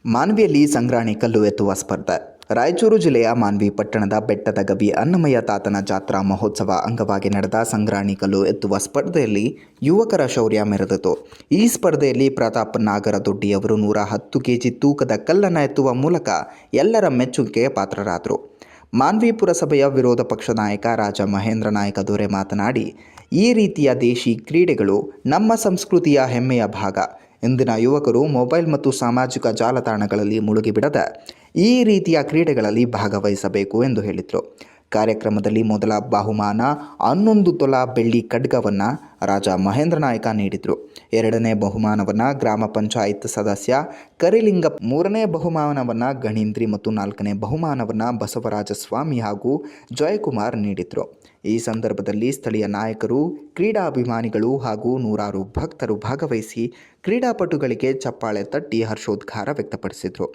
ಮಾನ್ವಿಯಲ್ಲಿ ಸಂಗ್ರಾಣಿ ಕಲ್ಲು ಎತ್ತುವ ಸ್ಪರ್ಧೆ. ರಾಯಚೂರು ಜಿಲ್ಲೆಯ ಮಾನ್ವಿ ಪಟ್ಟಣದ ಬೆಟ್ಟದ ಗವಿ ಅನ್ನಮಯ್ಯ ತಾತನ ಜಾತ್ರಾ ಮಹೋತ್ಸವ ಅಂಗವಾಗಿ ನಡೆದ ಸಂಗ್ರಾಣಿ ಕಲ್ಲು ಎತ್ತುವ ಸ್ಪರ್ಧೆಯಲ್ಲಿ ಯುವಕರ ಶೌರ್ಯ ಮೆರೆದಿತು. ಈ ಸ್ಪರ್ಧೆಯಲ್ಲಿ ಪ್ರತಾಪ್ ನಾಗರದೊಡ್ಡಿಯವರು 110 ಕೆಜಿ ತೂಕದ ಕಲ್ಲನ್ನು ಎತ್ತುವ ಮೂಲಕ ಎಲ್ಲರ ಮೆಚ್ಚುಗೆಗೆ ಪಾತ್ರರಾದರು. ಮಾನ್ವಿ ಪುರಸಭೆಯ ವಿರೋಧ ಪಕ್ಷ ನಾಯಕ ರಾಜ ಮಹೇಂದ್ರ ನಾಯಕ ದೊರೆ ಮಾತನಾಡಿ, ಈ ರೀತಿಯ ದೇಶಿ ಕ್ರೀಡೆಗಳು ನಮ್ಮ ಸಂಸ್ಕೃತಿಯ ಹೆಮ್ಮೆಯ ಭಾಗ. ಇಂದಿನ ಯುವಕರು ಮೊಬೈಲ್ ಮತ್ತು ಸಾಮಾಜಿಕ ಜಾಲತಾಣಗಳಲ್ಲಿ ಮುಳುಗಿಬಿಡದ ಈ ರೀತಿಯ ಕ್ರೀಡೆಗಳಲ್ಲಿ ಭಾಗವಹಿಸಬೇಕು ಎಂದು ಹೇಳಿದರು. ಕಾರ್ಯಕ್ರಮದಲ್ಲಿ ಮೊದಲ ಬಹುಮಾನ 11 ತೊಲ ಬೆಳ್ಳಿ ಖಡ್ಗವನ್ನು ರಾಜ ಮಹೇಂದ್ರ ನಾಯಕ ನೀಡಿದರು. 2ನೇ ಬಹುಮಾನವನ್ನು ಗ್ರಾಮ ಪಂಚಾಯತ್ ಸದಸ್ಯ ಕರಿಲಿಂಗಪ್ಪ, 3ನೇ ಬಹುಮಾನವನ್ನು ಗಣೀಂದ್ರಿ ಮತ್ತು 4ನೇ ಬಹುಮಾನವನ್ನು ಬಸವರಾಜಸ್ವಾಮಿ ಹಾಗೂ ಜಯಕುಮಾರ್ ನೀಡಿದರು. ಈ ಸಂದರ್ಭದಲ್ಲಿ ಸ್ಥಳೀಯ ನಾಯಕರು, ಕ್ರೀಡಾಭಿಮಾನಿಗಳು ಹಾಗೂ ನೂರಾರು ಭಕ್ತರು ಭಾಗವಹಿಸಿ ಕ್ರೀಡಾಪಟುಗಳಿಗೆ ಚಪ್ಪಾಳೆ ತಟ್ಟಿ ಹರ್ಷೋದ್ಗಾರ ವ್ಯಕ್ತಪಡಿಸಿದರು.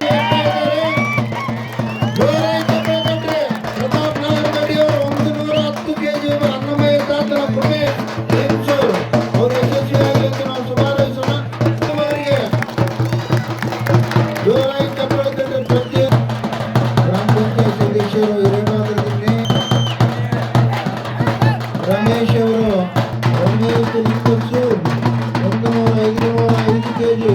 ರಮೇಶ್ ಅವರು 105 ಕೆಜಿ